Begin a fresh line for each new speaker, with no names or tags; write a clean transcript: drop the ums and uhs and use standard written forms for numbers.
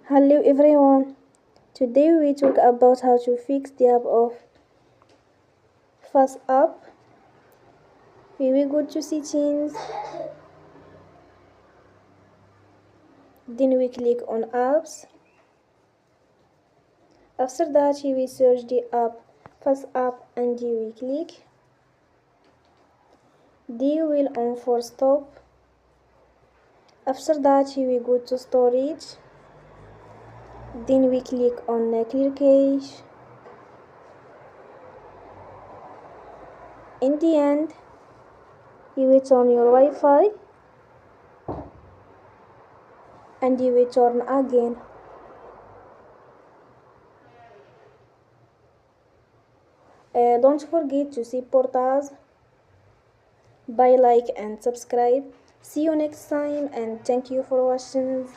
Hello everyone. Today we talk about how to fix the app of FaceApp. We will go to settings, then we click on apps. After that we will search the app FaceApp and we click. We will on for stop. After that we will go to storage. Then we click on clear cache. In the end, you will turn your Wi-Fi and you will turn again. Don't forget to support us by like and subscribe. See you next time and thank you for watching.